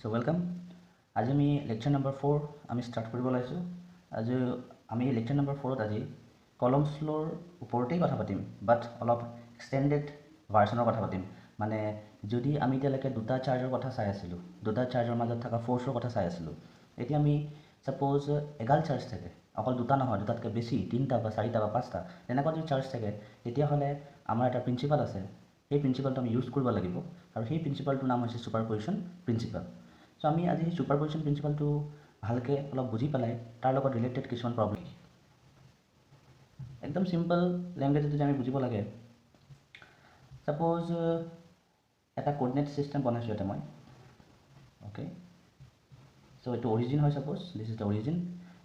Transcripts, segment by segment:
So welcome. আজি আমি lecture number 4 আমি ষ্টাৰ্ট কৰিব লাইছোঁ। আজি আমি লেকচাৰ নম্বৰ 4ত আজি কলম স্ল'ৰ ওপৰতেই কথা পাতিম, বাট অলপ এক্সটেণ্ডেড ভাৰ্চনৰ কথা পাতিম। মানে যদি আমি এতিয়ালৈকে দুটা চাৰ্জৰ কথা চাই আছিলোঁ, দুটা চাৰ্জৰ মাজত থকা ফ'ৰ্চৰ কথা চাই আছিলোঁ, এতিয়া আমি ছাপ'জ এগাল চাৰ্জ থাকে, অকল দুটা নহয়, দুটাতকৈ বেছি, 3টা বা 4টা বা 5টা তেনেকুৱা যদি চাৰ্জ থাকে, তেতিয়াহ'লে আমাৰ এটা প্ৰিন্সিপাল আছে। সেই প্ৰিন্সিপালটো আমি ইউজ কৰিব লাগিব, আৰু সেই প্ৰিন্সিপালটোৰ নাম হৈছে ছুপাৰপজিশ্যন প্ৰিন্সিপাল। চ' আমি আজি সেই ছুপাৰপজিশ্যন প্ৰিন্সিপালটো ভালকৈ অলপ বুজি পেলাই তাৰ লগত ৰিলেটেড কিছুমান প্ৰব্লেম, একদম চিম্পল লেংগুৱেজত যদি আমি বুজিব লাগে। ছাপ'জ এটা কোৰ্ডিনেট ছিষ্টেম বনাইছোঁ ইয়াতে মই, অ'কে। চ' এইটো অৰিজিন হয়, suppose this is the origin.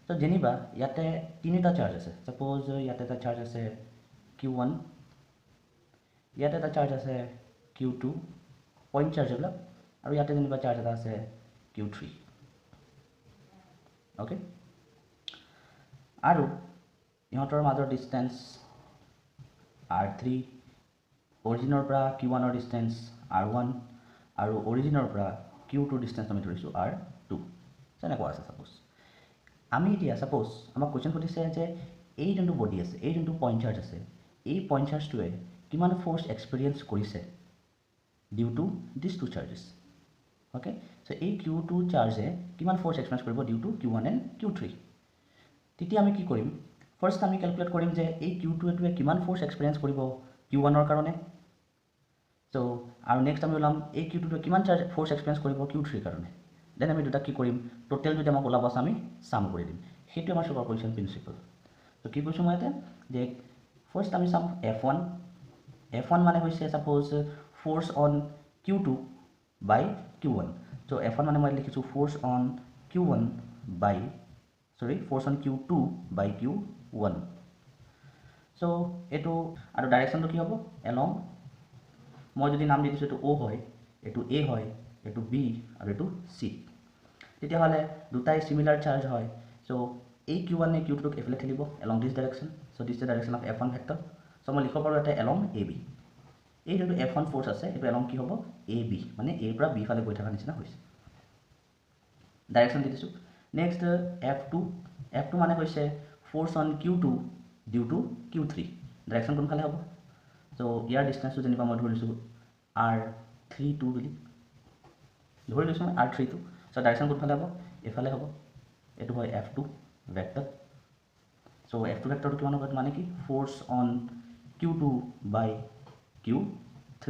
So' যেনিবা ইয়াতে তিনিটা চাৰ্জ আছে। ছাপ'জ ইয়াতে এটা চাৰ্জ আছে Q1, ইয়াতে এটা চাৰ্জ আছে Q2, পইণ্ট চাৰ্জ এইবিলাক, আৰু ইয়াতে যেনিবা চাৰ্জ এটা আছে Q3, অ'কে। আৰু ইহঁতৰ মাজৰ ডিষ্টেঞ্চ R3, অৰিজিনৰ পৰা Q1ৰ ডিষ্টেঞ্চ R1, আৰু অৰিজিনৰ পৰা Q2 ডিষ্টেঞ্চ আমি ধৰিছোঁ R2, তেনেকুৱা আছে। ছাপ'জ আমি এতিয়া ছাপ'জ আমাক কুৱেশ্যন সুধিছে যে এই যোনটো বডি আছে, এই যোনটো পইণ্ট চাৰ্জ আছে, এই পইণ্ট চাৰ্জটোৱে কিমান ফ'ৰ্চ এক্সপিৰিয়েঞ্চ কৰিছে due to this two charges, okay. So' এই Q2 চাৰ্জে কিমান ফ'ৰ্চ এক্সপিৰিয়েঞ্চ কৰিব ডিউ টু Q1 এণ্ড Q3। তেতিয়া আমি কি কৰিম, ফাৰ্ষ্ট আমি কেলকুলেট কৰিম যে এই Q2টোৱে কিমান ফ'ৰ্চ এক্সপিৰিয়েঞ্চ কৰিব Q1ৰ কাৰণে। চ' আৰু নেক্সট আমি ওলাম এই Q2টোৱে কিমান ফ'ৰ্চ এক্সপিৰিয়েঞ্চ কৰিব Q3ৰ কাৰণে। দেন আমি দুটা কি কৰিম, টোটেল যদি আমাক ওলাব আছে আমি চাম কৰি দিম। সেইটো আমাৰ ছুপাৰপজিশ্যন প্ৰিন্সিপাল। ত' কি কৈছোঁ মই ইয়াতে যে ফাৰ্ষ্ট আমি চাম F1 মানে হৈছে suppose force on Q2 by Q1। So' F1 মানে মই লিখিছোঁ force on Q1 by force on Q2 by Q1। So' এইটো আৰু ডাইৰেকশ্যনটো কি হ'ব, এলং, মই যদি নাম দি দিছোঁ এইটো O হয়, এইটো A হয়, এইটো B আৰু এইটো C, তেতিয়াহ'লে দুটাই চিমিলাৰ চাৰ্জ হয়। চ' এই Q1 নে Q2টোক এইফালে ঠেলিব along this direction. So' this the direction of F1 vector. So' মই লিখিব পাৰোঁ ইয়াতে এলং AB। এই যোনটো F1 ফ'ৰ্চ আছে এইটো এলং কি হ'ব AB, মানে A পৰা B ফালে গৈ থকা নিচিনা হৈছে, ডাইৰেকশ্যন দি দিছোঁ। নেক্সট F2 মানে হৈছে force on Q2 due to Q3, direction কোনফালে হ'ব। চ' ইয়াৰ ডিষ্টেঞ্চটো যেনিবা মই ধৰিছোঁ R32 বুলি ধৰি লৈছোঁ মই R32। চ' ডাইৰেকশ্যন কোনফালে হ'ব, এইফালে হ'ব। এইটো হয় F2 ভেক্টৰ। চ' F2 ভেক্টৰটো কিমান হ'ব, মানে কি force on Q2 by Q3।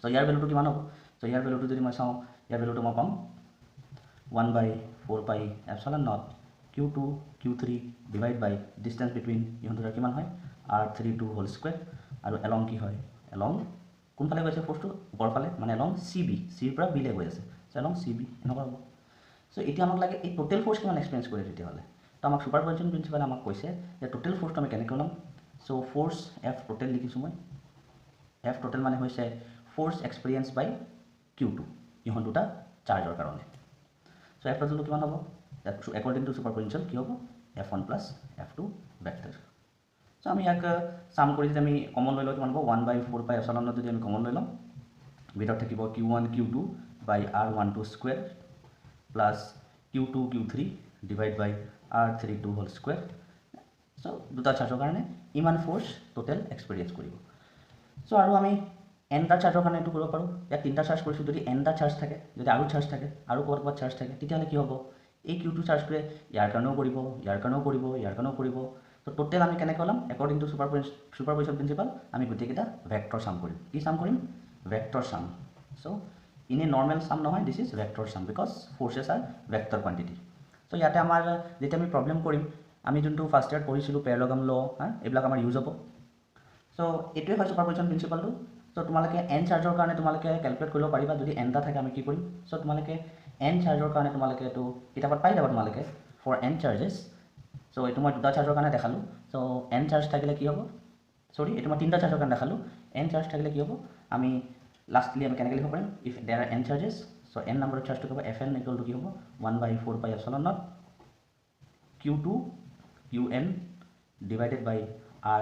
চ' ইয়াৰ ভেলুটো কিমান হ'ব, চ' ইয়াৰ ভেলুটো যদি মই চাওঁ, ইয়াৰ ভেলুটো মই পাম 1/4πε0 Q2 Q3 ডিভাইড বাই ডিষ্টেঞ্চ বিটুইন ইহঁত দুটাৰ কিমান হয় R32 হোল স্কুৱেৰ, আৰু এলং কি হয়, এলং কোনফালে গৈছে ফ'ৰ্চটো ওপৰ ফালে, মানে এলং CB, চিৰ পৰা বিলে গৈ আছে। চ' এলং CB এনেকুৱা হ'ব। চ' এতিয়া আমাক লাগে এই টোটেল ফ'ৰ্চ কিমান এক্সপিৰিয়েঞ্চ কৰে তেতিয়াহ'লে। তো আমাক ছুপাৰপজিশ্যন প্ৰিন্সিপালে আমাক কৈছে যে টোটেল ফ'ৰ্চটো আমি কেনেকৈ ল'ম। চ' ফ'ৰ্চ F টোটেল লিখিছোঁ মই। F টোটেল মানে হৈছে ফ'ৰ্চ এক্সপিৰিয়েঞ্চ বাই Q2 ইহঁত দুটা চাৰ্জৰ কাৰণে। চ' F টোটেলটো কিমান হ'ব, একৰ্ডিং টু ছুপাৰপজিশ্যন কি হ'ব F1 প্লাছ F2 ভেক্টৰ। চ' আমি ইয়াক চাম কৰি যদি আমি কমন লৈ লওঁ কিমান হ'ব 1/4πε0 যদি আমি কমন লৈ লওঁ, ভিতৰত থাকিব Q1 Q2 by R12 square plus Q2 Q3 divide by R32 whole square. So' দুটা চাৰ্জৰ কাৰণে ইমান ফ'ৰ্চ টোটেল এক্সপিৰিয়েঞ্চ কৰিব। চ' আৰু আমি এনটা চাৰ্জৰ কাৰণে এইটো কৰিব পাৰোঁ। ইয়াত তিনিটা চাৰ্জ কৰিছোঁ, যদি এনটা চাৰ্জ থাকে, যদি আৰু চাৰ্জ থাকে, আৰু ক'ৰবাত চাৰ্জ থাকে, তেতিয়াহ'লে কি হ'ব, এই Q2 চাৰ্জটোৱে ইয়াৰ কাৰণেও কৰিব, ইয়াৰ কাৰণেও কৰিব, ইয়াৰ কাৰণেও কৰিব। ত' টোটেল আমি কেনেকৈ ওলাম, একৰ্ডিং টু ছুপাৰপজিশ্যন প্ৰিন্সিপাল আমি গোটেইকেইটা ভেক্টৰ চাম কৰিম। কি চাম কৰিম, ভেক্টৰ চাম। চ' ইনে নৰ্মেল চাম নহয়, this is vector sum, because forces are vector quantity. So' ইয়াতে আমাৰ যেতিয়া আমি প্ৰব্লেম কৰিম, আমি যোনটো ফাৰ্ষ্ট ইয়াৰত পঢ়িছিলোঁ পেৰেলগ্ৰাম ল, এইবিলাক আমাৰ ইউজ হ'ব। চ' এইটোৱে হয় ছুপাৰপজিশ্যন প্ৰিন্সিপালটো। চ' তোমালোকে এন চাৰ্জৰ কাৰণে তোমালোকে কেলকুলেট কৰিব পাৰিবা, যদি এনটা থাকে আমি কি কৰিম। চ' তোমালোকে এন চাৰ্জৰ কাৰণে তোমালোকে এইটো কিতাপত পাই যাবা তোমালোকে, ফৰ এন চাৰ্জেছ। চ' এইটো মই দুটা চাৰ্জৰ কাৰণে দেখালোঁ। চ' এন চাৰ্জ থাকিলে কি হ'ব, এইটো মই তিনিটা চাৰ্জৰ কাৰণে দেখালোঁ। এন চাৰ্জ থাকিলে কি হ'ব, আমি লাষ্টলি আমি কেনেকৈ লিখিব পাৰিম, ইফ দেৰ আৰ এন চাৰ্জেছ। চ' এন নাম্বাৰৰ চাৰ্জটো হ'ব Fn ইকুৱেল টু কি হ'ব 1/4πε0 Q2 UN divided by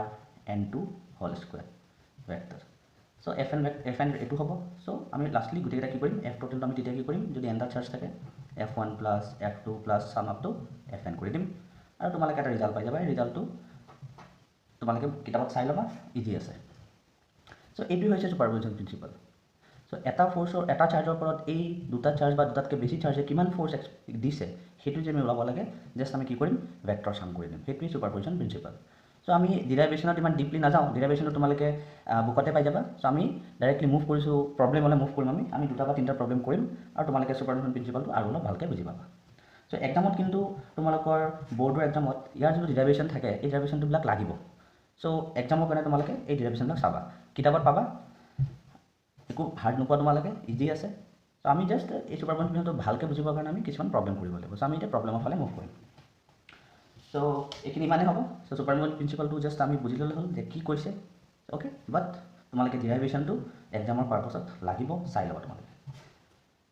RN2 whole square vector. So fn এটু হ'ব সো আমি লাষ্টলি গুটেইটা কি কৰিম f টোটেলটো আমি তেতিয়া কি কৰিম যদি n টা চাৰ্জ থাকে f1 plus f2 plus sum up to fn কৰি দিম আৰু তোমালোকে এটা ৰিজাল্ট পাই যাবা ৰিজাল্টটো তোমালোকে কিতাপত চাই ল'বা ইজি আছে সো এইটো হৈছে সুপাৰপজিশন প্ৰিন্সিপাল সো এটা ফোৰ্সৰ এটা চাৰ্জৰ ওপৰত এই দুটা চাৰ্জ বা দুটাতকৈ বেছি চাৰ্জে কিমান ফোৰ্স দিছে সেইটো যে আমি ওলাব লাগে জাস্ট আমি কি কৰিম ভেক্টৰ সাম কৰি দিম সেইটোৱে সুপাৰপজিশন প্ৰিন্সিপাল সো আমি ডিৰাইভেশ্যনত ইমান ডিপলি নাযাওঁ ডিৰাইভেশ্যনত তোমালোকে বুকতে পাই যাবা সো আমি ডাইৰেক্টলি মুভ কৰিছোঁ প্ৰব্লেম হ'লে মুভ কৰিম আমি দুটা বা তিনিটা প্ৰব্লেম কৰিম আৰু তোমালোকে সুপাৰপজিশন প্ৰিন্সিপালটো আৰু অলপ ভালকৈ বুজি পাবা সো এক্সামত কিন্তু তোমালোকৰ বৰ্ডৰ এক্সামত ইয়াৰ যিটো ডিৰাইভেশ্যন থাকে এই ডিৰাইভেশ্যনবিলাক লাগিব সো এক্সামৰ কাৰণে তোমালোকে এই ডিৰাইভেশ্যনবিলাক চাবা কিতাপত পাবা একো হাৰ্ড নোপোৱা তোমালোকে ইজি আছে সো আমি জাষ্ট এই সুপাৰপজিশন প্ৰিন্সিপালটো ভালকৈ বুজিবৰ কাৰণে আমি কিছুমান প্ৰব্লেম কৰিব লাগিব সো আমি এতিয়া প্ৰব্লেমৰ ফালে মুভ কৰিম সো এইখিনি ইমানেই হ'ব সো সুপাৰপজিশন প্ৰিন্সিপালটো জাষ্ট আমি বুজি ল'লে হ'ল যে কি কৈছে অ'কে বাট তোমালোকে ডিৰাইভেশ্যনটো এক্সামৰ পাৰপাছত লাগিব চাই ল'বা তোমালোকে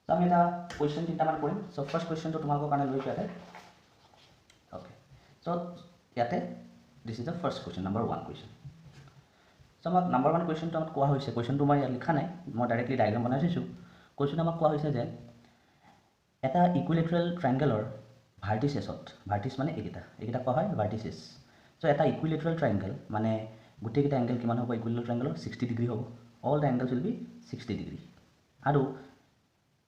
সো আমি এটা কুৱেশ্যন তিনিটামান কৰিম সো ফাৰ্ষ্ট কুৱেশ্যনটো তোমালোকৰ কাৰণে লৈছোঁ ইয়াতে অ'কে সো ইয়াতে দিছ is the first question number 1 question so আমাক নম্বৰ 1 কুৱেশ্যনটো আমাক কোৱা হৈছে কুৱেশ্যনটো মই ইয়াত লিখা নাই মই ডাইৰেক্টলি ডায়াগ্ৰাম বনাই থৈছোঁ কুৱেশ্যনটো আমাক কোৱা হৈছে যে এটা ইকুইলেটাৰেল ট্ৰাইংগেলৰ ভাৰ্টিচেছত ভাৰ্টিচ মানে এইকেইটা কোৱা হয় ভাৰ্টিচেছ সো এটা ইকুইলেটাৰেল ট্ৰাইংগেল মানে গোটেইকেইটা এংগেল কিমান হ'ব ইকুইলেটাৰেল ট্ৰাইংগেলৰ 60 ডিগ্ৰী হ'ব all the angles will be 60 degree আৰু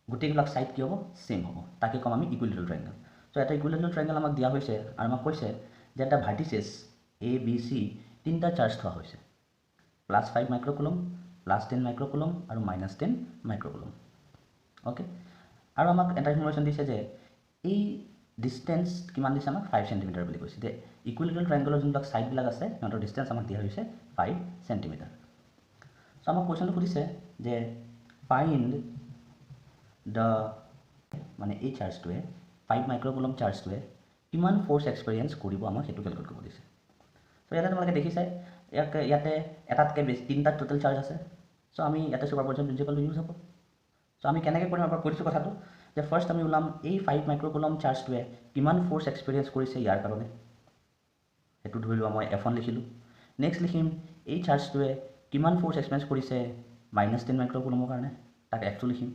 গোটেইবিলাক সাইড কি হ'ব সেম হ'ব তাকে কম আমি ইকুইলেটাৰেল ট্ৰাইংগেল সো এটা ইকুইলেটাৰেল ট্ৰাইংগেল আমাক দিয়া হৈছে আৰু আমাক কৈছে যে এটা ভাৰ্টিচেছ এ বি চি তিনিটা চাৰ্জ থোৱা হৈছে +5 মাইক্ৰ'কুলম +10 মাইক্ৰ'কুলম আৰু -10 মাইক্ৰ'কুলম অ'কে আৰু আমাক এটা ইনফৰমেশ্যন দিছে যে এই ডিষ্টেঞ্চ কিমান দিছে আমাক 5 সেণ্টিমিটাৰ বুলি কৈছে যে ইকুইলেটাৰেল ট্ৰাইংগেলৰ যোনবিলাক ছাইডবিলাক আছে সিহঁতৰ ডিষ্টেঞ্চ আমাক দিয়া হৈছে 5 সেণ্টিমিটাৰ সো আমাক কুৱেশ্যনটো সুধিছে যে ফাইণ্ড দ্য মানে এই চাৰ্জটোৱে 5 মাইক্ৰ'কুলম চাৰ্জটোৱে কিমান ফ'ৰ্চ এক্সপেৰিয়েঞ্চ কৰিব আমাক সেইটো কেলকুলেট কৰিব দিছে সো ইয়াতে তোমালোকে দেখিছাই ইয়াতে এটাতকৈ বেছি তিনিটাত টোটেল চাৰ্জ আছে সো আমি ইয়াতে সুপাৰপজিশন প্ৰিন্সিপালটো ইউজ হ'ব সো আমি কেনেকৈ কৰিম এবাৰ কৈছোঁ কথাটো যে ফাৰ্ষ্ট আমি ওলাম এই 5 মাইক্ৰ'কুলম চাৰ্জটোৱে কিমান ফ'ৰ্চ এক্সপেৰিয়েঞ্চ কৰিছে ইয়াৰ কাৰণে সেইটো ধৰি লোৱা মই f1 লিখিলোঁ নেক্সট লিখিম এই চাৰ্জটোৱে কিমান ফ'ৰ্চ এক্সপেৰিয়েঞ্চ কৰিছে -10 মাইক্ৰ'কুলমৰ কাৰণে তাক f2 লিখিম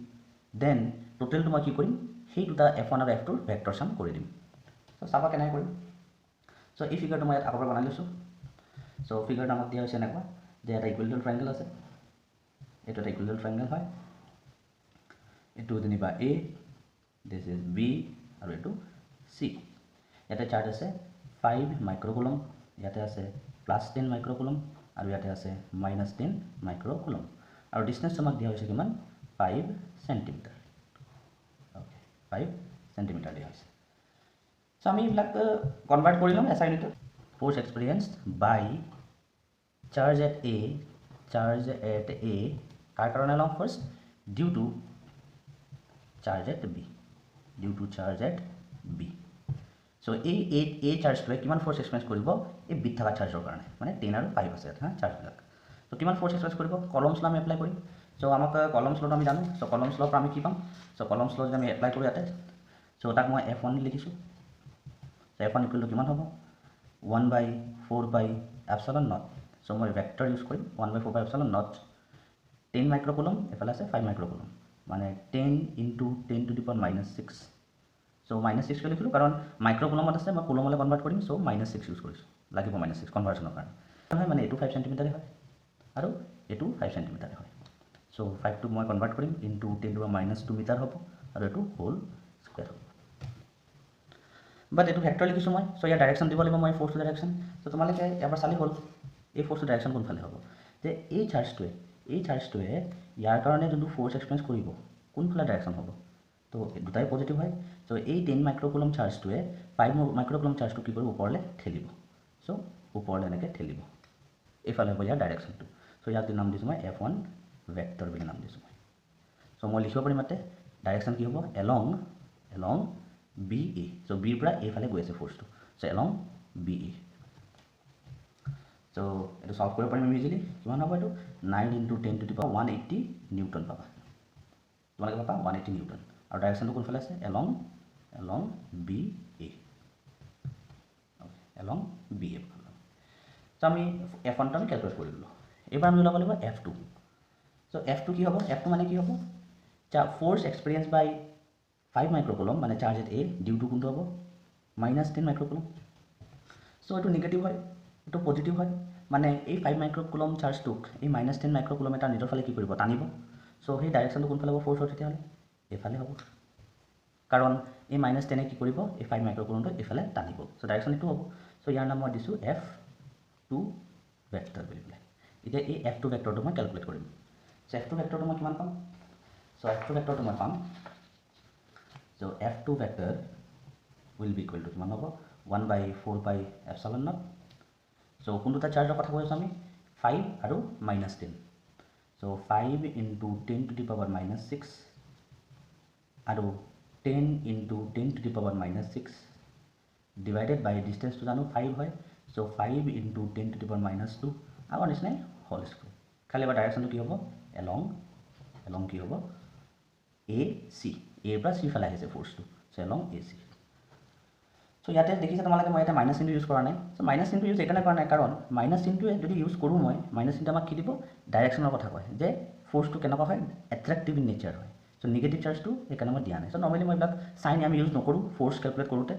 দেন টোটেলটো মই কি কৰিম সেই দুটা f1 আৰু f2ৰ ভেক্টৰ সাম কৰি দিম সো চাবা কেনেকৈ কৰিম সো এই ফিগাৰটো মই ইয়াত আগৰ পৰা বনাই লৈছোঁ সো ফিগাৰটো আমাক দিয়া হৈছে এনেকুৱা যে এটা ইকুইলেটাৰেল ট্ৰাইংগেল আছে এইটো এটা ইকুইলেটাৰেল ট্ৰাইংগেল হয় এইটো যেনিবা A দিছ ইজ B আৰু এইটো C ইয়াতে চাৰ্জ আছে 5 মাইক্ৰ'কুলম ইয়াতে আছে +10 মাইক্ৰ'কুলম আৰু ইয়াতে আছে -10 মাইক্ৰ'কুলম আৰু ডিষ্টেঞ্চ আমাক দিয়া হৈছে কিমান 5 সেণ্টিমিটাৰ অ'কে 5 সেণ্টিমিটাৰ দিয়া হৈছে সো আমি এইবিলাক কনভাৰ্ট কৰি ল'ম SI ইউনিটত force experienced by charge at A কাৰ কাৰণে ল'ম first due to charge at B so এই চাৰ্জটোৱে কিমান ফ'ৰ্চ এক্সপেৰিয়েঞ্চ কৰিব এই বিত থকা চাৰ্জৰ কাৰণে মানে 10 আৰু 5 আছে হা চাৰ্জবিলাক সো কিমান ফ'ৰ্চ এক্সপেৰিয়েঞ্চ কৰিব কলমছ ল আমি এপ্লাই কৰিম সো আমাক কলমছ লটো আমি জানো সো কলমছ লৰ পৰা আমি কি পাম সো কলমছ ল যদি আমি এপ্লাই কৰোঁ ইয়াতে সো তাক মই f1 লিখিছোঁ সো f1 ইকুৱেল টু কিমান হ'ব 1/4πε0 সো মই ভেক্টৰ ইউজ কৰিম 1/4πε0 10 মাইক্ৰ'কুলম এফালে আছে 5 মাইক্ৰ'কুলম মানে 10 × 10⁻⁻6 সো -6 কিয় লিখিলোঁ কাৰণ মাইক্ৰ'কুলমত আছে মই কুলমলৈ কনভাৰ্ট কৰিম সো -6 ইউজ কৰিছোঁ লাগিব -6 কনভাৰ্চনৰ কাৰণে হয় মানে এইটো 5 সেণ্টিমিটাৰে হয় আৰু এইটো 5 সেণ্টিমিটাৰে হয় সো 5টো মই কনভাৰ্ট কৰিম ইনটু 10⁻2 মিটাৰ হ'ব আৰু এইটো হোল স্কুৱেৰ হ'ব বাট এইটো ভেক্টৰ লিখিছোঁ মই সো ইয়াৰ ডাইৰেকশ্যন দিব লাগিব মই ফ'ৰ্চটো ডাইৰেকশ্যন সো তোমালোকে এবাৰ চালি হ'ল এই ফ'ৰ্চটো ডাইৰেকশ্যন কোনফালে হ'ব যে এই চাৰ্জটোৱে ইয়াৰ কাৰণে যোনটো ফ'ৰ্চ এক্সপেৰিয়েঞ্চ কৰিব কোনফালে ডাইৰেকশ্যন হ'ব তো দুটাই পজিটিভ হয় সো এই 10 মাইক্ৰ'কুলম চাৰ্জটোৱে 5 মাইক্ৰ'কুলম চাৰ্জটো কি কৰিব ওপৰলৈ ঠেলিব সো ওপৰলৈ এনেকৈ ঠেলিব এইফালে হ'ব ইয়াৰ ডাইৰেকশ্যনটো সো ইয়াক নাম দিছোঁ মই f1 ভেক্টৰ বুলি নাম দিছোঁ মই সো মই লিখিব পাৰিম ইয়াতে ডাইৰেকশ্যন কি হ'ব এলং BA সো বিৰ পৰা এইফালে গৈ আছে ফ'ৰ্চটো সো এলং BA সো এইটো সলভ কৰিব পাৰিম ইজিলি কিমান হ'ব এইটো 9 × 10⁻180 নিউটন পাবা তোমালোকে পাবা 180 নিউটন আৰু ডাইৰেকশ্যনটো কোনফালে আছে along BA along BA so আমি f1টো আমি কেলকুলেট কৰি দিলোঁ এইবাৰ আমি ওলাব লাগিব f2 So F2 কি হ'ব? F2 মানে কি হ'ব? Force experienced by 5 microcoulomb মানে charge at A due to কোনটো হ'ব? -10 microcoulomb. So এইটো নেগেটিভ হয়, এইটো পজিটিভ হয়, মানে এই 5 microcoulomb চাৰ্জটোক এই -10 microcoulomb এটা নিজৰ ফালে কি কৰিব? টানিব। So সেই ডাইৰেকশ্যনটো কোনফালে হ'ব ফ'ৰ্চৰ তেতিয়াহ'লে? এইফালে হ'ব, কাৰণ এই -10 কি কৰিব? এই 5 microcoulomb এইফালে টানিব। So ডাইৰেকশ্যন এইটো হ'ব। So ইয়াৰ নাম মই দিছোঁ F2 ভেক্টৰ বুলি পেলাই। এতিয়া এই F2 ভেক্টৰটো মই কেলকুলেট কৰিম। So F2 ভেক্টৰটো মই কিমান পাম? So F2 ভেক্টৰটো মই পাম, so F2 vector will be equal to কিমান হ'ব? 1/4 pi epsilon naught. So কোনটা চাৰ্জৰ কথা কৈ আছোঁ আমি? 5 আৰু -10. So 5 into 10 to the power -6 আৰু 10 into 10 to the power -6 divided by distance to জানো 5 হয়। So 5 into 10 to the power -2 আগৰ নিচিনাই হোল স্কুৱেৰ। খালি এবাৰ ডাইৰেকশ্যনটো কি হ'ব? এলং কি হ'ব? AC, এৰ পৰা চি ফালে আহিছে ফ'ৰ্চটো। চ' এলং AC। চ' ইয়াতে দেখিছে তোমালোকে মই ইয়াতে মাইনাছ চিনটো ইউজ কৰা নাই। চ' মাইনাছ চিনটো ইউজ এইকাৰণে কৰা নাই, কাৰণ মাইনাছ চিনটোৱে যদি ইউজ কৰোঁ মই, মাইনাছ চিনটো আমাক কি দিব? ডাইৰেকশ্যনৰ কথা কয়, যে ফ'ৰ্চটো কেনেকুৱা হয়? এট্ৰেক্টিভ ইন নেচাৰ হয়। চ' নিগেটিভ চাৰ্জটো সেইকাৰণে মই দিয়া নাই। চ' নৰ্মেলি মই এইবিলাক চাইন আমি ইউজ নকৰোঁ ফ'ৰ্চ কেলকুলেট কৰোঁতে।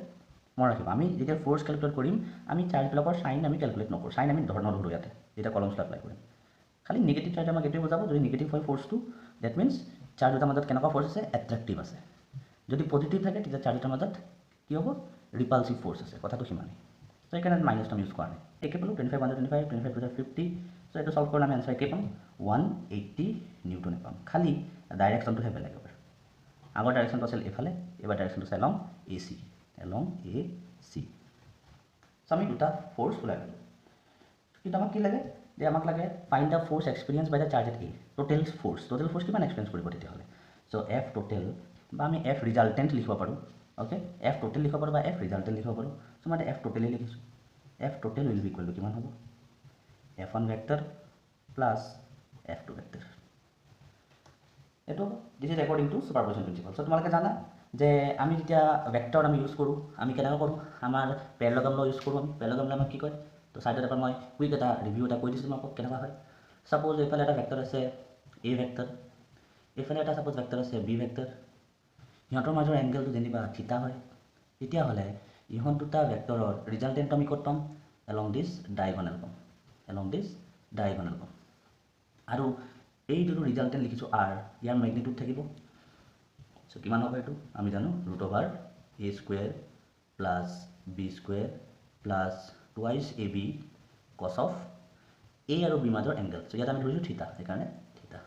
মনত ৰাখিব, আমি যেতিয়া ফ'ৰ্চ কেলকুলেট কৰিম, আমি চাৰ্জবিলাকৰ চাইন আমি কেলকুলেট নকৰোঁ। চাইন আমি নধৰোঁ ইয়াতে, যেতিয়া কলমছটো এপ্লাই কৰিম। খালি নিগেটিভ চাৰ্জ আমাক এইটোৱে বুজাব, যদি নিগেটিভ হয় ফ'ৰ্চটো, ডেট মিনছ চাৰ্জ দুটাৰ মাজত কেনেকুৱা ফ'ৰ্চ আছে? এট্ৰেক্টিভ আছে। যদি পজিটিভ থাকে তেতিয়া চাৰ্জ দুটাৰ মাজত কি হ'ব? ৰিপালচিভ ফ'ৰ্চ আছে। কথাটো সিমানেই। চ' সেইকাৰণে মাইনাছটো আমি ইউজ কৰা নাই। একে পালোঁ 25 1 25 25 2 50। চ' এইটো চল্ভ কৰিলে আমি এনচাৰ একে পাম, 180 নিউটনে পাম। খালি ডাইৰেকশ্যনটোহে বেলেগ হ'ব। আগৰ ডাইৰেকশ্যনটো আছিল এইফালে, এইবাৰ ডাইৰেকশ্যনটো আছে এলং AC। চ' আমি দুটা ফ'ৰ্চ ওলাই গ'লোঁ। কিন্তু আমাক কি লাগে? যে আমাক লাগে find the force experience by the charge at A। Total force কিমান এক্সপিৰিয়েঞ্চ কৰিব তেতিয়াহ'লে? চ' F টোটেল বা আমি F ৰিজাল্টেণ্ট লিখিব পাৰোঁ। অ'কে, F টোটেল লিখিব পাৰোঁ বা F ৰিজাল্টেণ্ট লিখিব পাৰোঁ। চ' মই F টোটেলেই লিখিছোঁ। F total will be equal to কিমান হ'ব? F1 vector plus F2 vector. এইটো this is according to superposition principle. So' তোমালোকে জানা যে আমি যেতিয়া ভেক্টৰ আমি ইউজ কৰোঁ, আমি কেনেকৈ কৰোঁ? আমাৰ পেৰেলগ্ৰাম ল ইউজ কৰোঁ আমি। পেৰেলগ্ৰাম ল আমাক কি কয়? তো চাইডত এবাৰ মই কুইক এটা ৰিভিউ এটা কৈ দিছোঁ তোমালোকক কেনেকুৱা হয়। ছাপ'জ এইফালে এটা ভেক্টৰ আছে A ভেক্টৰ, এইফালে এটা ছাপ'জ ভেক্টৰ আছে B ভেক্টৰ। সিহঁতৰ মাজৰ এংগেলটো যেনিবা থিটা হয়, তেতিয়াহ'লে ইহঁত দুটা ভেক্টৰৰ ৰিজাল্টেণ্টটো আমি ক'ত পাম? এলং দিছ ডায়েগনেল পাম। আৰু এই যোনটো ৰিজাল্টেণ্ট লিখিছোঁ R, ইয়াৰ মেগনিটিউড থাকিব। চ' কিমান হ'ব এইটো? আমি জানো √A² plus B² plus twice AB কছ অফ A আৰু B মাজৰ এংগেল। চ' ইয়াত আমি ধৰিছোঁ থিটা, সেইকাৰণে থিটা।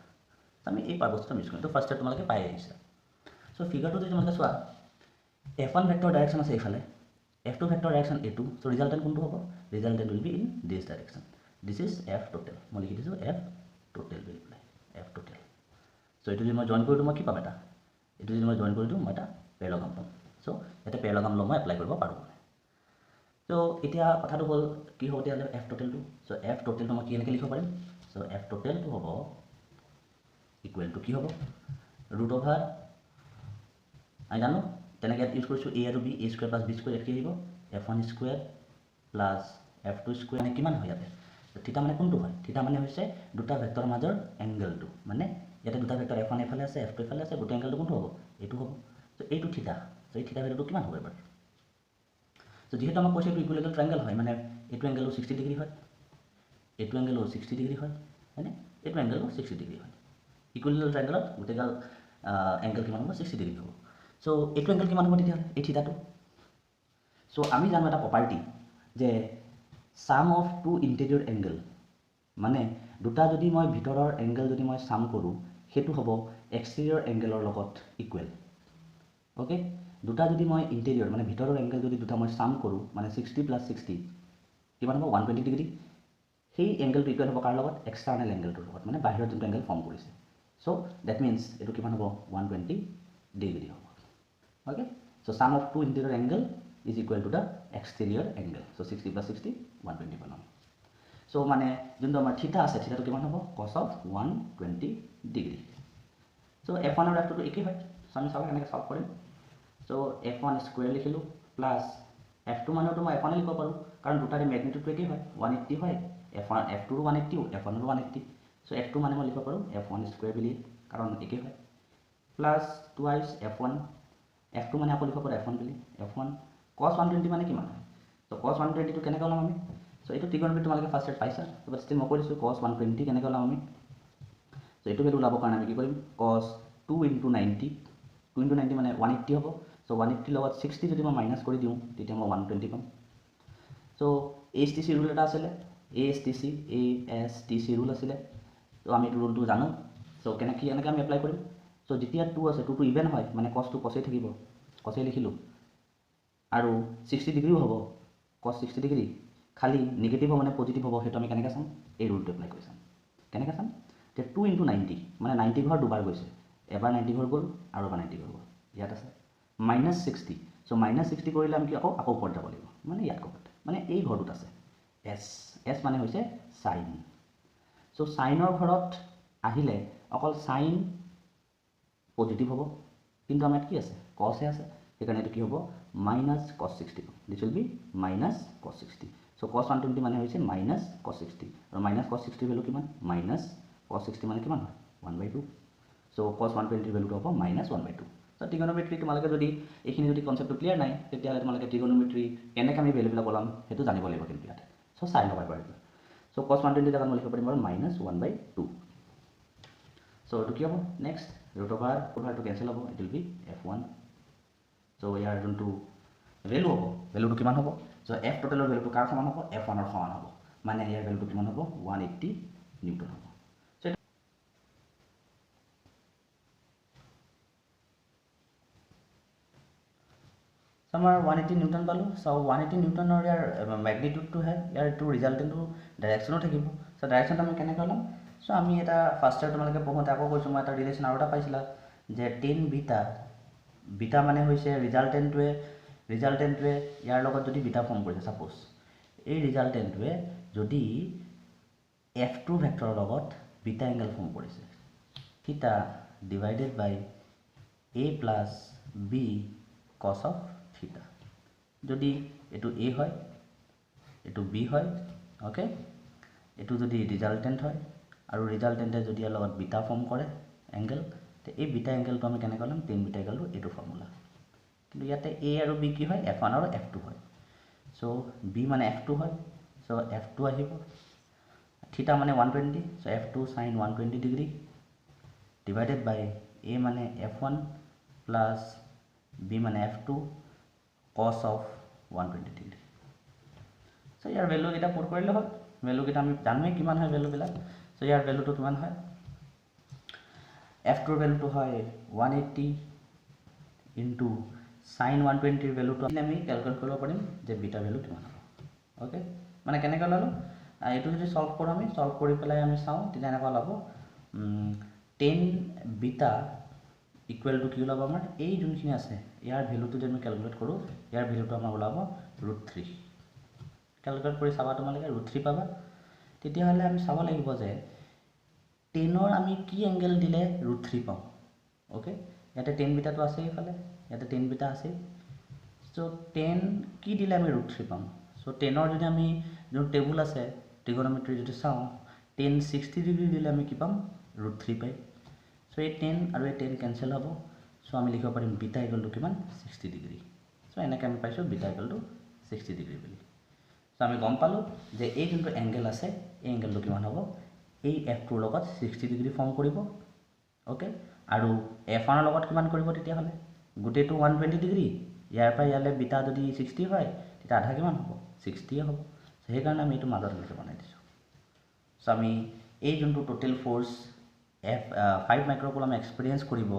আমি এই পাৰবস্তুটো ইউজ কৰিম। এইটো ফাৰ্ষ্ট তোমালোকে পাই আহিছা। চ' ফিগাৰটো যদি তোমালোকে চোৱা, F1 ভেক্টৰ ডাইৰেকশ্যন আছে এইফালে, F2 ভেক্টৰ ডাইৰেকশ্যন A2। চ' ৰিজাল্টেণ্ট কোনটো হ'ব? Resultant will be in this direction. This is F total. মই লিখি দিছোঁ F টোটেল বুলি পেলাই, F টোটেল। চ' এইটো যদি মই জইন কৰি দিওঁ মই কি পাম? এইটো যদি মই জইন কৰি দিওঁ মই এটা পেৰেলগ্ৰাম পাম। চ' ইয়াতে পেৰেলগ্ৰাম ল মই এপ্লাই কৰিব পাৰোঁ। চ' এতিয়া কথাটো হ'ল কি হ'ব তেতিয়াহ'লে F টোটেলটো? চ' F টোটেলটো মই কেনেকৈ লিখিব পাৰিম? চ' F টোটেলটো হ'ব ইকুৱেল টু কি হ'ব? √, আমি জানো তেনেকৈ ইয়াত ইউজ কৰিছোঁ A আৰু B, A² প্লাছ B² ইয়াত কি আহিব? F1² প্লাছ F2² মানে কিমান হয় ইয়াতে? থিটা মানে কোনটো হয়? থিটা মানে হৈছে দুটা ভেক্টৰৰ মাজৰ এংগেলটো। মানে ইয়াতে দুটা ভেক্টৰ F1 এইফালে আছে, F2 এইফালে আছে, গোটেই এংগেলটো কোনটো হ'ব? এইটো হ'ব। চ' এইটো থিটা। চ' এই থিটা ভেক্টৰটো কিমান হ'ব এবাৰ? চ' যিহেতু আমাক কৈছে এইটো ইকুইলেটাৰেল ট্ৰাইংগেল হয়, মানে এইটো এংগেলো 60 ডিগ্ৰী হয়, এইটো এংগেলো 60 ডিগ্ৰী হয়, হয়নে? এইটো এংগেলো 60 ডিগ্ৰী হয়। ইকুইলেটাৰেল ট্ৰাইংগেলত গোটেইগাল এংগেল কিমান হ'ব? 60 ডিগ্ৰী হ'ব। চ' এইটো এংগেল কিমান হ'ব তেতিয়াহ'লে? এই থিটাটো। চ' আমি জানো এটা প্ৰপাৰ্টি যে sum of two interior angle, মানে দুটা যদি মই ভিতৰৰ এংগেল যদি মই ছাম কৰোঁ, সেইটো হ'ব এক্সটেৰিয়ৰ এংগেলৰ লগত ইকুৱেল। অ'কে, দুটা যদি মই ইণ্টেৰিয়ৰ মানে ভিতৰৰ এংগেল যদি দুটা মই ছাম কৰোঁ, মানে 60 + 60 কিমান হ'ব? 120 ডিগ্ৰী। সেই এংগেলটো ইকুৱেল হ'ব কাৰ লগত? এক্সটাৰ্নেল এংগেলটোৰ লগত, মানে বাহিৰত যোনটো এংগেল ফৰ্ম কৰিছে। চ' ডেট মিনছ এইটো কিমান হ'ব? 120 ডিগ্ৰী হ'ব। Okay, so' sum of two interior angle is equal to the exterior angle. So' 60 + 60 120 বনাম। চ' মানে যোনটো আমাৰ থিটা আছে, থিটাটো কিমান হ'ব? কছ অফ 120 ডিগ্ৰী। চ' F1 আৰু F2 একেই হয়। চ' আমি চাওঁ কেনেকৈ চল্ভ কৰিম। চ' F1² লিখিলোঁ প্লাছ F2 মানেতো মই F1 লিখিব পাৰোঁ, কাৰণ দুটাৰে মেগনিটিউডটো একেই হয়, 180 হয়। F2ৰো 180, F1ৰো 180। চ' F2 মানে মই লিখিব পাৰোঁ F1 স্কুৱেৰ বুলি, কাৰণ একেই হয়, প্লাছ টুৱাইছ F1, F2 মানে আকৌ লিখিব পাৰোঁ F1 বুলি, F1 cos 120 মানে কিমান হয়? চ' cos 120 টো কেনেকৈ ওলাম আমি? চ' এইটো ত্ৰিকোণমিতি তোমালোকে ফাৰ্ষ্ট ইয়াৰত পাইছা, বাট ষ্টিল মই কৈ দিছোঁ cos 120 কেনেকৈ ওলাম আমি। চ' এইটো ভেলু ওলাবৰ কাৰণে আমি কি কৰিম? cos 2 × 90, 2 × 90 মানে 180 হ'ব। চ' 180 লগত 60 যদি মই মাইনাছ কৰি দিওঁ তেতিয়া মই 120 পাম। চ' ASTC ৰুল এটা আছিলে, ASTC ৰুল আছিলে। চ' আমি এইটো ৰুলটো জানো। চ' এনেকৈ আমি এপ্লাই কৰিম। চ' যেতিয়া 2 আছে, 2টো ইভেন হয়, মানে cosটো cosই থাকিব, cosই লিখিলোঁ, আৰু 60 ডিগ্ৰীও হ'ব, cos 60 ডিগ্ৰী, খালি নিগেটিভ হ'ব নে পজিটিভ হ'ব সেইটো আমি কেনেকৈ চাম? এই ৰুলটো এপ্লাই কৰি চাম। কেনেকৈ চাম? যে 2 × 90 মানে 90 ঘৰ দুবাৰ গৈছে, এবাৰ 90 ঘৰ গ'ল আৰু এবাৰ 90 ঘৰ গ'ল, ইয়াত আছে -60। চ' -60 কৰিলে আমি কি আকৌ ওপৰত যাব লাগিব, মানে ইয়াত ক'ৰবাত, মানে এই ঘৰটোত আছে এছ মানে হৈছে চাইন। চ' চাইনৰ ঘৰত আহিলে অকল চাইন পজিটিভ হ'ব, কিন্তু আমাৰ ইয়াত কি আছে? কছহে আছে, সেইকাৰণে এইটো কি হ'ব? -cos 60, this will be -cos 60। So' cos 120 মানে হৈছে -cos 60, আৰু -cos 60 ভেলু কিমান? -cos 60 মানে কিমান হয়? 1/2। চ' cos 120 ভেলুটো হ'ব -1/2। চ' ত্ৰিগোনোমেট্ৰি তোমালোকে যদি এইখিনি যদি কনচেপ্টটো ক্লিয়াৰ নাই, তেতিয়াহ'লে তোমালোকে ত্ৰিগোনোমেট্ৰি কেনেকৈ আমি ভেলুবিলাক ওলাম সেইটো জানিব লাগিব কিন্তু ইয়াতে। চ' চাই ল'ব পাৰিবা। চ' cos 120 জেগাত মই লিখিব পাৰিম আৰু -1/2। চ' এইটো কি হ'ব? নেক্সট ৰুট কেঞ্চেল হ'ব, ইট উইল বি F1। চ' ইয়াৰ যোনটো ভেলু হ'ব, ভেলুটো কিমান হ'ব? চ' F টোটেলৰ ভেলুটো কাৰ সমান হ'ব? F1ৰ সমান হ'ব, মানে ইয়াৰ ভেলুটো কিমান হ'ব? 180 নিউটন হ'ব। আমাৰ 180 নিউটন পালোঁ। চ' 180 নিউটনৰ ইয়াৰ মেগনিটিউডটোহে, ইয়াৰ এইটো ৰিজাল্টেণ্টটো ডাইৰেকশ্যনো থাকিব। চ' ডাইৰেকশ্যনটো আমি কেনেকৈ ওলাম? চ' আমি এটা ফাৰ্ষ্ট ইয়াৰ তোমালোকে পঢ়োঁতে আকৌ কৈছোঁ, মই এটা ৰিলেশ্যন আৰু এটা পাইছিলা যে টেন বিটা মানে হৈছে ৰিজাল্টেণ্টটোৱে ইয়াৰ লগত যদি বিটা ফৰ্ম কৰিছে, ছাপ'জ এই ৰিজাল্টেণ্টটোৱে যদি F2 ভেক্টৰৰ লগত বিটা এংগেল ফৰ্ম কৰিছে, থিটা divided by A + B cos of থিটা। যদি এইটো A হয়, এইটো B হয়, অ'কে, এইটো যদি ৰিজাল্টেণ্ট হয়, আৰু ৰিজাল্টেণ্টে যদি ইয়াৰ লগত বিটা ফৰ্ম কৰে এংগেল, তে এই বিটা এংগেলটো আমি কেনেকৈ ল'ম? টেন বিটা এংগেলটো এইটো ফৰ্মুলা। কিন্তু ইয়াতে A আৰু B কি হয়? F1 আৰু F2 হয়। চ' B মানে F2 হয়, চ' F2 আহিব, থিটা মানে 120, so' F2 sin 120 degree divided by A মানে F1 প্লাছ B মানে F2 cos of 120 degree. So' ইয়াৰ ভেলুকেইটা পুট কৰিলে হ'ল, ভেলুকেইটা আমি জানোৱেই কিমান হয় ভেলুবিলাক। চ' ইয়াৰ ভেলুটো কিমান হয়? F2ৰ ভেলুটো হয় 180 ইনটু sin 120ৰ ভেলুটো আমি কেলকুলেট কৰিব পাৰিম যে বিটা ভেলু কিমান হ'ব। অ'কে, মানে কেনেকৈ ওলালোঁ? এইটো যদি চল্ভ কৰোঁ, আমি চল্ভ কৰি পেলাই আমি চাওঁ, তেতিয়া এনেকুৱা ওলাব 10 বিটা ইকুৱেল টু কি ওলাব আমাৰ? এই যোনখিনি আছে ইয়াৰ ভেলুটো যদি আমি কেলকুলেট কৰোঁ, ইয়াৰ ভেলুটো আমাৰ ওলাব √3। কেলকুলেট কৰি চাবা তোমালোকে, √3 পাবা। তেতিয়াহ'লে আমি চাব লাগিব যে 10ৰ আমি কি এংগেল দিলে √3 পাওঁ। অ'কে, ইয়াতে 10 বিটাটো আছে, এইফালে ইয়াতে 10 বিটা আছে। চ' 10 কি দিলে আমি √3 পাম? চ' 10ৰ যদি আমি যোন টেবুল আছে ত্ৰিগোনোমেট্ৰি যদি চাওঁ, 10 60 ডিগ্ৰী দিলে আমি কি পাম? √3 পাই। চ' এই 10 আৰু এই 10 কেঞ্চেল হ'ব। চ' আমি লিখিব পাৰিম বিটা ইকুৱেল টু কিমান? 60 ডিগ্ৰী। চ' এনেকৈ আমি পাইছোঁ বিটা ইকুৱেল টু 60 ডিগ্ৰী বুলি। চ' আমি গম পালোঁ যে এই যোনটো এংগেল আছে, এই এংগেলটো কিমান হ'ব? এই F2ৰ লগত 60 ডিগ্ৰী ফৰ্ম কৰিব। অ'কে, আৰু F1ৰ লগত কিমান কৰিব তেতিয়াহ'লে? গোটেইটো 120 ডিগ্ৰী, ইয়াৰ পৰা ইয়ালৈ বিটা যদি 60 হয়, তেতিয়া আধা কিমান হ'ব? 60 হ'ব। চ' সেইকাৰণে আমি এইটো মাজত এনেকৈ বনাই দিছোঁ। চ' আমি এই যোনটো টোটেল ফ'ৰ্চ 5 মাইক্ৰ'কুলম এক্সপিৰিয়েঞ্চ কৰিব,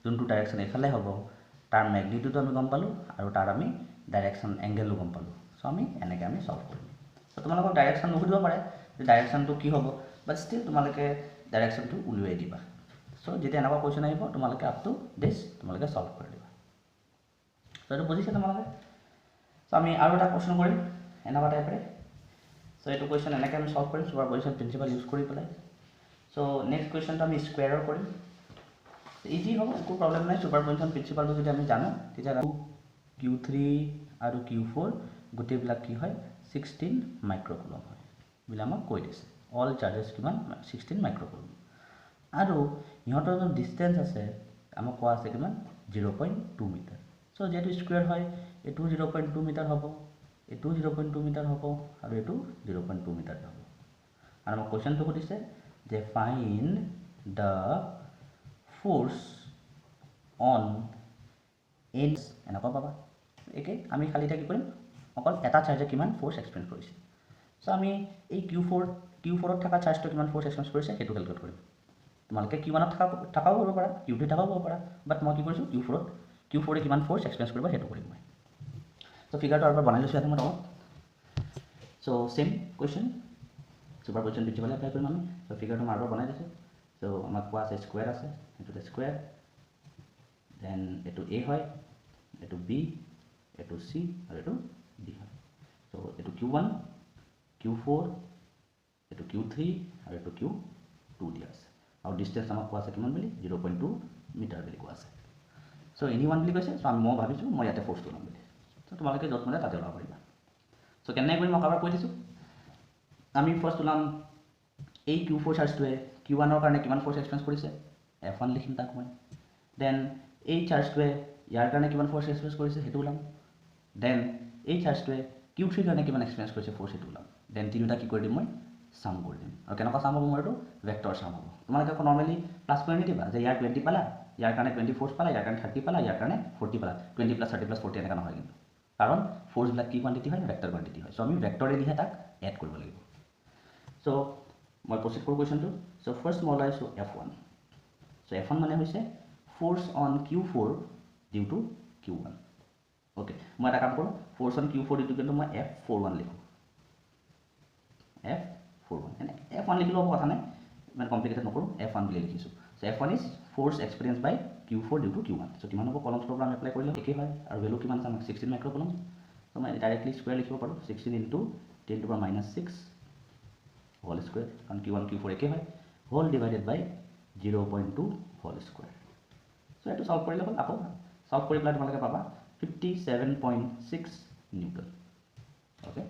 যোনটো ডাইৰেকশ্যন এইফালে হ'ব, তাৰ মেগনিটিউডো আমি গম পালোঁ, আৰু তাৰ আমি ডাইৰেকশ্যন এংগেলো গম পালোঁ। চ' আমি এনেকৈ আমি চল্ভ কৰিম। চ' তোমালোকক ডাইৰেকশ্যন নুসুধিব পাৰে যে ডাইৰেকশ্যনটো কি হ'ব, বাট ষ্টিল তোমালোকে ডাইৰেকশ্যনটো উলিয়াই দিবা। চ' যেতিয়া এনেকুৱা কুৱেশ্যন আহিব, তোমালোকে আপ টু দিছ তোমালোকে চল্ভ কৰি দিবা। চ' এইটো বুজিছে তোমালোকে? চ' আমি আৰু এটা কুৱেশ্যন কৰিম এনেকুৱা টাইপৰে। চ' এইটো কুৱেশ্যন এনেকৈ আমি চল্ভ কৰিম ছুপাৰপজিশ্যন প্ৰিন্সিপাল ইউজ কৰি পেলাই। চ' নেক্সট কুৱেশ্যনটো আমি স্কুৱেৰৰ কৰিম। ইজি হ'ব, একো প্ৰব্লেম নাই। ছুপাৰপজিশ্যন প্ৰিন্সিপালটো যদি আমি জানো, তেতিয়া Q3 আৰু Q4 গোটেইবিলাক কি হয়? 16 মাইক্ৰ'কুলম হয় বুলি আমাক কৈ দিছে। অল চাৰ্জেছ কিমান 16 মাইক্ৰ'কুলম আৰু ইহঁতৰ যোন ডিষ্টেঞ্চ আছে আমাক কোৱা আছে কিমান 0.2 মিটাৰ চ' যিহেতু স্কুৱেৰ হয় এইটো 0.2 মিটাৰ হ'ব এইটো 0.2 মিটাৰ হ'ব আৰু এইটো 0.2 মিটাৰ হ'ব আৰু আমাক কুৱেশ্যনটো সুধিছে যে find the force on an এনেকুৱা পাবা একে আমি খালি এতিয়া কি কৰিম অকল এটা চাৰ্জে কিমান ফ'ৰ্চ এক্সপেৰিয়েঞ্চ কৰিছে চ' আমি এই Q4ত থকা চাৰ্জটো কিমান ফ'ৰ্চ এক্সপেৰিয়েঞ্চ কৰিছে সেইটো কেলকুলেট কৰিম তোমালোকে Q1ত থকাও কৰিব পাৰা Q2 থকাও কৰিব পাৰা বাট মই কি কৰিছোঁ Q4 কিমান ফ'ৰ্চ এক্সপেৰিয়েঞ্চ কৰিব সেইটো কৰিম মই চ' ফিগাৰটো আৰু বনাই লৈছোঁ ইয়াতে মই তলত so' same question Superposition Principle apply কৰিম আমি চ' ফিগাৰটো মই আৰু বনাই দিছোঁ চ' আমাক কোৱা আছে স্কুৱেৰ আছে এইটোতে স্কুৱেৰ দেন এইটো A হয় এইটো B এইটো C আৰু এইটো D হয় চ' এইটো Q1 Q4 এইটো Q3 আৰু এইটো Q2 দিয়া আছে আৰু ডিষ্টেঞ্চ আমাক কোৱা আছে কিমান বুলি 0.2 মিটাৰ বুলি কোৱা আছে চ' এনি ওৱান বুলি কৈছে চ' মই ভাবিছোঁ মই ইয়াতে ফ'ৰ্চটো ল'ম বুলি চ' তোমালোকে য'ত মানে তাতে ওলাব পাৰিবা চ' কেনেকৈ কৰিম মই কাৰোবাৰ কৈ দিছোঁ আমি ফাৰ্ষ্ট ওলাম এই Q4 চাৰ্জটোৱে Q1ৰ কাৰণে কিমান ফ'ৰ্চ এক্সপেৰিয়েঞ্চ কৰিছে F1 লিখিম তাক মই দেন এই চাৰ্জটোৱে ইয়াৰ কাৰণে কিমান ফ'ৰ্চ এক্সপেৰিয়েঞ্চ কৰিছে সেইটো ওলাম দেন এই চাৰ্জটোৱে Q3 কাৰণে কিমান এক্সপেৰিয়েঞ্চ কৰিছে ফ'ৰ্চ সেইটো ওলাম দেন তিনিটা কি কৰি দিম মই সাম কৰি দিম আৰু কেনেকুৱা সাম হ'ব মোৰ এইটো ভেক্টৰ সাম হ'ব তোমালোকে আকৌ নৰ্মেলি প্লাছ কৰি নিদিবা যে ইয়াৰ 20 পালা ইয়াৰ কাৰণে 20 ফ'ৰ্চ পালা ইয়াৰ কাৰণে 30 পালা ইয়াৰ কাৰণে 40 পালা 20 + 30 + 40 এনেকুৱা নহয় কিন্তু কাৰণ ফ'ৰ্চবিলাক কি কোৱান্টিটি হয় ভেক্টৰ কোৱান্টিটি হয় চ' আমি ভেক্টৰেদিহে তাক এড কৰিব লাগিব চ' মই প্ৰচিড কৰোঁ কুৱেশ্যনটো চ' ফাৰ্ষ্ট মই ওলাইছোঁ F1 চ' F1 মানে হৈছে force on Q4 due to Q1 okay মই এটা কাম কৰোঁ force on Q4 due two কিন্তু মই F41 লিখোঁ F41 এনে F1 লিখিলেও কথা নাই ইমান কমপ্লিকেটেড নকৰোঁ F1 বুলি লিখিছোঁ so' F1 is force experience by Q4 due to Q1 so' কিমান হ'ব কলমছ প্ৰগ্ৰাম এপ্লাই কৰিলে একেই হয় আৰু ভেলু কিমান আছে আমাক 16 মাইক্ৰ'কুলম চ' মই ডাইৰেক্টলি স্কুৱেৰ লিখিব পাৰোঁ 16 into 10 to the minus 6 whole square কাৰণ Q1 Q4 একেই হয় whole divided by 0.2 whole square so' এইটো চল্ভ কৰিলে হ'ল আকৌ চল্ভ কৰি পেলাই তোমালোকে পাবা 57.6 নিউটন অ'কে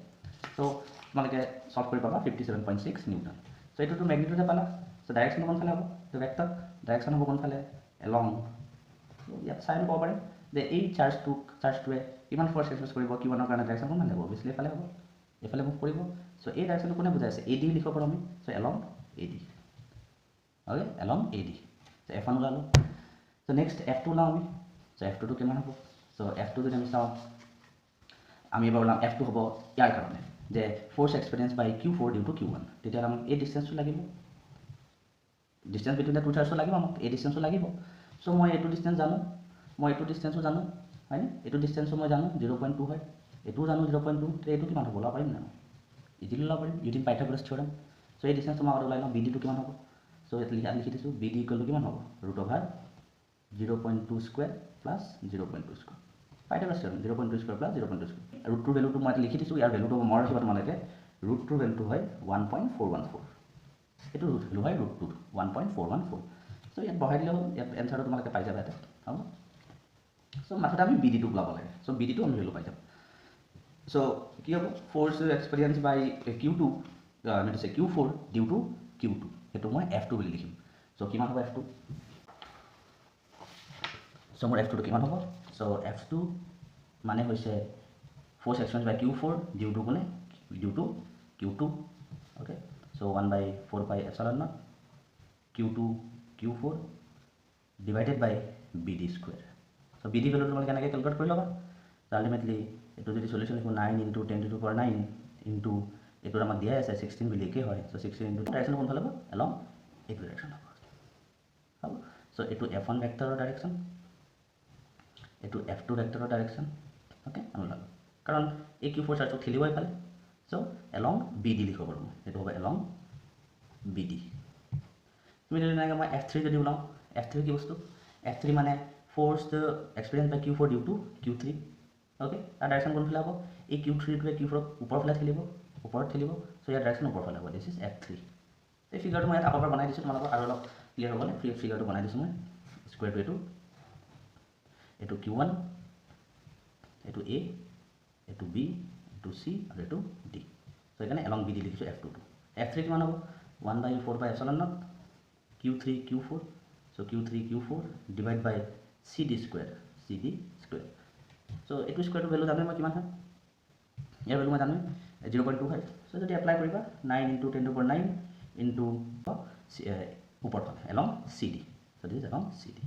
চ' তোমালোকে চল্ভ কৰি পাবা 57.6 নিউটন চ' এইটোতো মেগনিটিউডে পালা চ' ডাইৰেকশ্যন কোনফালে হ'ব এইটো ভেক্টৰ ডাইৰেকশ্যন হ'ব কোনফালে এলং ইয়াত চাই ক'ব পাৰিম যে এই চাৰ্জটোৱে কিমান ফ'ৰ্চ এক্সপেৰিয়েঞ্চ কৰিব Q1ৰ কাৰণে ডাইৰেকশ্যন কোনফালে হ'ব অভিয়াছলি এইফালে হ'ব এইফালে মুভ কৰিব চ' এই ডাইৰেকশ্যনটো কোনে বুজাই আছে AD লিখিব পাৰোঁ আমি so' along AD okay along AD so' F1 ওলালোঁ চ' নেক্সট F2 ওলাওঁ আমি চ' F2টো কিমান হ'ব চ' F2 যদি আমি চাওঁ আমি এবাৰ ওলাম F2 হ'ব ইয়াৰ কাৰণে যে force experience by Q4 due to Q1 তেতিয়াহ'লে আমাক এই ডিষ্টেঞ্চটো লাগিব ডিষ্টেঞ্চ বিটুইন দ্য টু চাৰ্জটো লাগিব আমাক এই ডিষ্টেঞ্চটো লাগিব চ' মই এইটো ডিষ্টেঞ্চ জানো মই এইটো ডিষ্টেঞ্চো জানো হয়নে এইটো ডিষ্টেঞ্চো মই জানো 0.2 হয় এইটোও জানো 0.2 তে এইটো কিমান হ'ব ওলাব পাৰিম না ইজিলি ওলাব পাৰিম ইউজিং পাইথাগোৰাছ থিয়ৰেম চ' এই ডিষ্টেঞ্চটো মই আগত ওলাই লওঁ BD টো কিমান হ'ব চ' ইয়াত লিখি দিছোঁ BD ইকুৱেল টু কিমান হ'ব √0.2 square plus 0.2 square Pythagoras theorem 0.2 square plus 0.2 square ৰুটটোৰ ভেলুটো মই লিখি দিছোঁ ইয়াৰ ভেলুটো মই ৰাখিবা তোমালোকে ৰুটটোৰ ভেলুটো হয় 1.414 এইটো ভেলু হয় √2 1.414 চ' ইয়াত বহাই দিলে হ'ল ইয়াত এনচাৰটো তোমালোকে পাই যাবা ইয়াতে হ'ব চ' মাথতে আমি BD টো ওলাব লাগে চ' BD টো আমি ভেলু পাই যাম চ' কি হ'ব ফ'ৰ্চ এক্সপেৰিয়েঞ্চ বাই Q2 আমি কৈছে Q4 ডিউ টু Q2 সেইটো মই F2 বুলি লিখিম চ' কিমান হ'ব F2 চ' মোৰ F2টো কিমান হ'ব চ' F2 মানে হৈছে force experience by Q4 due to কোনে due to Q2 okay so' 1/4πε0 Q2 Q4 divided by BD square so' BD ভেলুটো তোমালোকে কেনেকৈ কেলকুলেট কৰি ল'বা আল্টিমেটলি এইটো যদি সলিউশ্যন লিখোঁ 9 into 10 to the power 9 into এইটোত আমাক দিয়াই আছে 16 বুলি একেই হয় চ' 16 ইনটু ডাইৰেকশ্যন কোনফালে হ'ব এলং এইটো ডাইৰেকশ্যন হ'ব চ' এইটো F1 ভেক্টৰৰ ডাইৰেকশ্যন এইটো F2 ভেক্টৰৰ ডাইৰেকশ্যন অ'কে আমি ওলালোঁ কাৰণ এই Q4 চাৰ্জটো খেলিব এইফালে চ' এলং BD লিখিব পাৰোঁ মই এইটো হ'ব এলং BD তুমি যদি এনেকৈ মই F3 যদি ওলাওঁ F3 কি বস্তু F3 মানে force experience by Q4 due to Q3 okay তাৰ ডাইৰেকশ্যন কোনফালে হ'ব এই Q3টোৱে Q4 ওপৰফালে ওপৰত ঠেলিব চ' ইয়াৰ ডাইৰেকশ্যন ওপৰফালে হ'ব দিছ ইজ F3 এই ফিগাৰটো মই ইয়াত আগৰ পৰা বনাই দিছোঁ তোমালোকক আৰু অলপ ক্লিয়াৰ হ'বলৈ ফিগাৰটো বনাই দিছোঁ মই স্কুৱেৰটো এইটো Q1 এইটো A এইটো B এইটো C আৰু এইটো D চ' সেইকাৰণে এলং BD লিখিছোঁ F2 F3 কিমান হ'ব 1/4/ε0 Q3 Q4 so Q3 Q4 divide by CD square so এইটো স্কয়াৰটো ভ্যালু জানো মই কিমান হয় ইয়াৰ ভ্যালু মই জানো 0.2 হয় so যদি এপ্লাই কৰিবা 9 * 10^9 into উপৰ ফালে along CD so this is along CD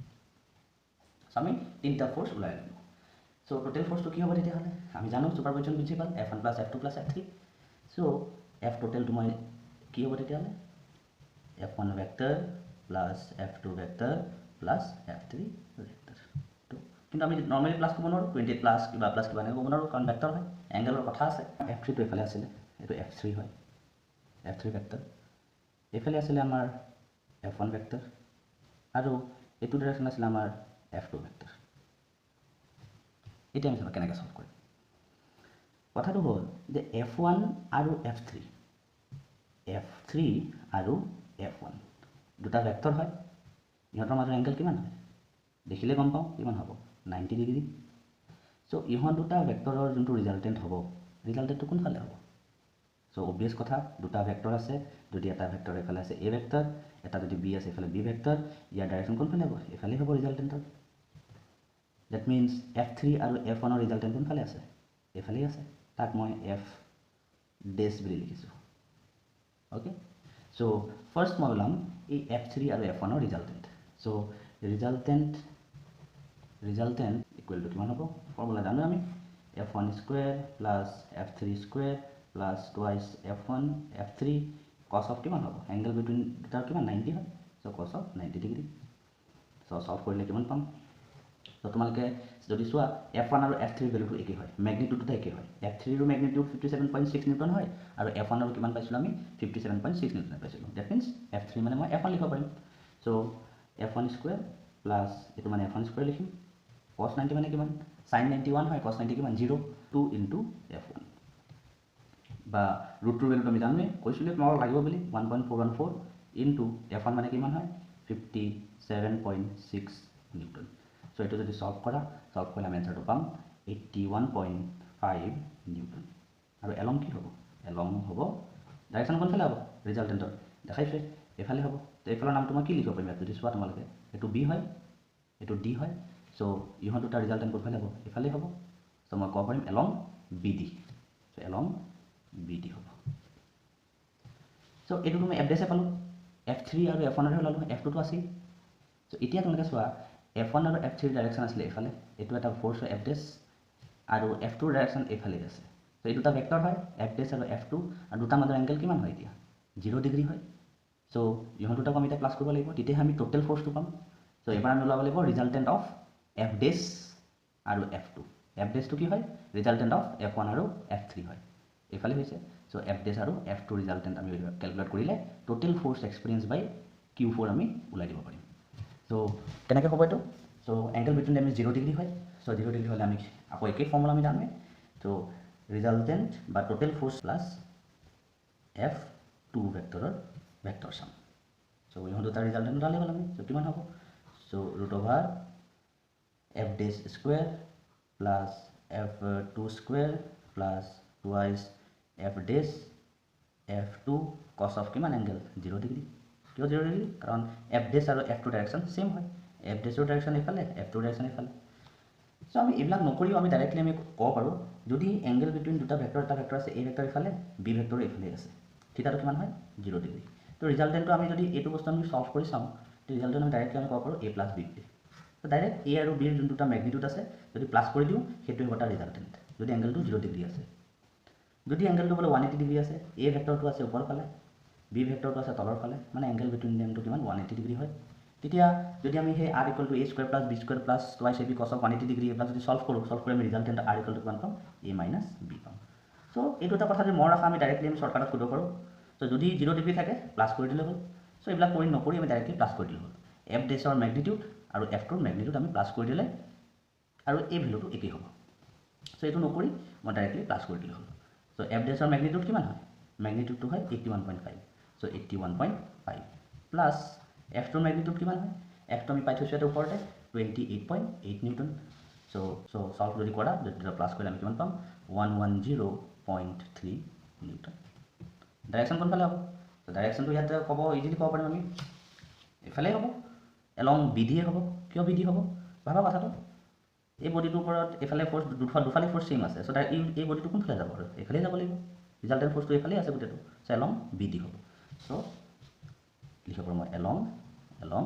so আমি তিনটা ফোর্স উলাই লম so total force to কি হ'ব তেতিয়া হলে আমি জানো superposition principle F1 + F2 + F3 so F total to মই কি হ'ব তেতিয়া হলে F1 vector plus F2 vector plus F3 vector to কিন্তু আমি নরমালি প্লাস কৰিব নোৱাৰো 28 প্লাস কিবা নে কৰিব নোৱাৰো কাৰণ ভেক্টৰ হয় এংগেলৰ কথা আছে F3 to এফালে আছিল এটো F3 হয় F3 vector এফালে আছিল আমাৰ F1 vector আৰু এটো ডাইৰেকশন আছিল আমাৰ F2 vector এটা আমি কেনেকৈ সলভ কৰিম কথাটো হ'ল যে F1 আৰু F3 আৰু F1 দুটা ভেক্টৰ হয় ইহঁতৰ মাজৰ এংগেল কিমান হয় দেখিলে গম পাও কিমান হ'ব 90 ডিগ্ৰী সো ইহঁত দুটা ভেক্টৰৰ যোনটো ৰিজাল্টেন্ট হ'ব ৰিজাল্টেন্টটো কোন ফালে হ'ব সো অবভিয়াস কথা দুটা ভেক্টৰ আছে যদি এটা ভেক্টৰ এফালে আছে A ভেক্টৰ এটা যদি B আছে এফালে B ভেক্টৰ ইয়াৰ ডাইৰেকশন কোন ফালে হ'ব এফালে হ'ব ৰিজাল্টেন্টৰ that means F3 আৰু F1 ৰ ৰিজাল্টেন্ট কোন ফালে আছে এফালে আছে তাক মই F ডেশ বুলি লিখিছো okay so first মই ওলাম এই F3 আৰু F1 ৰ ৰিজাল্টেন্ট so resultant equal to কিমান হ'ব ফৰ্মুলা জানো আমি F1 square plus F3 square plus twice F1 F3 cos of কিমান হ'ব angle between দুটা কিমান 90 হয় so cos of 90 degree so solve কৰিলে কিমান পাম so তোমালকে যদি সোয়া F1 আৰু F3 ভ্যালুটো একে হয় ম্যাগনিটিউডটো একে হয় F3 ৰ ম্যাগনিটিউড 57.6 নিউটন হয় আৰু F1 ৰ কিমান পাইছিলো আমি 57.6 নিউটন পাইছিলো that means F3 মানে মই F1 লিখিব পাৰিম so F1 square plus এটো মানে F1 square লিখিম cos 90 মানে কিমান sin 91 হয় cos 90 কিমান 0 2 into F1 বা √2 ভ্যালুটো আমি জানোৱে কৈছিলো তোমাক লাগিব বুলি 1.414 into F1 মানে কিমান হয় 57.6 নিউটন so এটো যদি সলভ কৰিলে আমি আনসাৰটো পাম 81.5 নিউটন আৰু এলং কি হ'ব এলং হ'ব ডাইৰেকশন কোন ফালে হ'ব ৰিজাল্টেন্টৰ দেখাইছে এফালে হ'ব তো এফালৰ নামটো মই কি লিখিব পাৰিম যদি সোৱা তোমালকে এটো B হয় এটো D হয় so ইহত দুটা ৰিজাল্টেন্ট কোন ফালে হ'ব এফালে হ'ব so মই ক'ব পাৰিম along BD so along BD হ'ব so এটো তুমি F ডেশ পালো F3 আৰু F1 ৰ হলো F2 টো আছে so এতিয়া তোমালকে সোৱা F1 আৰু F3 ডাইৰেকশন আছিল এফালে এটো এটা ফোৰ্স F ডেশ আৰু F2 ডাইৰেকশন এফালে আছে so এই দুটা ভেক্টৰ হয় F ডেশ আৰু F2 আৰু দুটা মাজৰ এংগেল কিমান হয় এতিয়া 0 ডিগ্ৰী হয় so ইহত দুটাক আমি এটা প্লাস কৰিব লাগিব তেতিয়া আমি টোটাল ফোৰ্সটো পাম so এবাৰ আমি ওলাব লাগিব ৰিজাল্টেন্ট অফ F ডেশ আৰু F2 F ডেশ টো কি হয় ৰিজাল্টেন্ট অফ F1 আৰু F3 হয় এফালে হৈছে so F ডেশ আৰু F2 ৰিজাল্টেন্ট আমি ক্যালকুলেট কৰিলে টোটাল ফোৰ্স এক্সপেৰিয়েন্স বাই Q4 আমি উলাই দিব পাৰিম so কেনেকৈ হ'ব এটো so angle between them is 0 degree হয় so 0 degree হলে আমি আকৌ একেই ফর্মুলা আমি জানোৱে so resultant বা total force plus F2 ভেক্টৰৰ ভেক্টৰ সাম so ইহত দুটা ৰিজাল্টেন্ট উলালে হ'ল আমি so কিমান হ'ব so √f dash square plus f2 square plus twice f dash f2 cos of কিমান angle 0 degree কিয় 0 degree কাৰণ f dash আৰু f2 ডাইৰেকশন সেম হয় f dash ৰ ডাইৰেকশন এফালে f2 ডাইৰেকশন এফালে সো আমি এবিলাক নকৰিও আমি ডাইৰেক্টলি আমি ক'ব পাৰো যদি এংগেল বিটুইন দুটা ভেক্টৰ এটা ভেক্টৰ আছে a ভেক্টৰ এফালে b ভেক্টৰ এফালে আছে থিটাটো কিমান হয় 0 ডিগ্ৰী তো ৰিজাল্টেন্টটো আমি যদি এটো বস্তু আমি সলভ কৰি চাও তো ৰিজাল্টেন্ট আমি ডাইৰেক্টলি আমি ক'ব পাৰো a + b তো ডাইৰেক্ট a আৰু b ৰ যোন দুটা ম্যাগনিটিউড আছে যদি প্লাস কৰি দিও হেতু হটা ৰিজাল্টেন্ট যদি এংগেলটো 0 ডিগ্ৰী আছে যদি এংগেলটো বলে 180 ডিগ্ৰী আছে a ভেক্টৰটো আছে ওপৰ ফালে b ভেক্টৰটো আছে তলৰ ফালে মানে এংগেল বিটুইন দেমটো কিমান 180 ডিগ্ৰী হয় তেতিয়া যদি আমি হে r = a² + b² + twice ab cos of 180 degree A plus যদি সলভ কৰি আমি ৰিজাল্টেন্ট r = কিমান পাম a - b পাম সো এই দুটা কথা যদি মই ৰাখা আমি ডাইৰেক্টলি আমি শৰ্টকাটত কৰিব পাৰো সো যদি 0 ডিগ্ৰী থাকে প্লাস কৰি দিলে হ'ল সো এইবিলাক কৰি নকৰি আমি ডাইৰেক্টলি প্লাস কৰি দিলে হ'ল f dash ৰ ম্যাগনিটিউড আৰু f2 ৰ ম্যাগনিটিউড আমি প্লাস কৰি দিলে আৰু এই ভ্যালুটো একেই হ'ব সো এটো নকৰি মই ডাইৰেক্টলি প্লাস কৰি দিলে হ'ল সো f dash ৰ ম্যাগনিটিউড কিমান হয় ম্যাগনিটিউডটো হয় 81.5 সো 81.5 প্লাস f2 ৰ ম্যাগনিটিউড কিমান হয় f2 আমি পাই থৈছো এটা ওপৰতে 28.8 নিউটন সো সলভ যদি কৰা যদি প্লাস কৰিলে আমি কিমান পাম 110.3 নিউটন ডাইৰেকশন কোন ফালে হ'ব ডাইৰেকশ্যনটো ইয়াতে ক'ব ইজিলি ক'ব পাৰিম আমি এইফালেই হ'ব এলং বিডিয়ে হ'ব কিয় বিডি হ'ব ভাবা কথাটো এই বডিটোৰ ওপৰত এইফালে ফ'ৰ্চ দুফালে ফ'ৰ্চ চেম আছে চ' এই বডিটো কোনফালে যাব আৰু এইফালেই যাব লাগিব ৰিজাল্টেণ্ট ফ'ৰ্চটো এইফালেই আছে গোটেইটো চ' এলং বিডি হ'ব চ' লিখিব পাৰোঁ মই এলং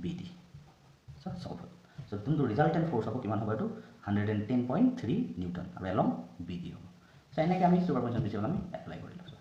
বিডি চ' চল্ভ হ'ল চ' যোনটো ৰিজাল্টেণ্ট ফ'ৰ্চ হ'ব কিমান হ'ব এইটো 110.3 নিউটন আৰু এলং বিডি হ'ব চ' এনেকৈ আমি ছুপাৰপজিশ্যন প্ৰিন্সিপল আমি এপ্লাই কৰিলোঁ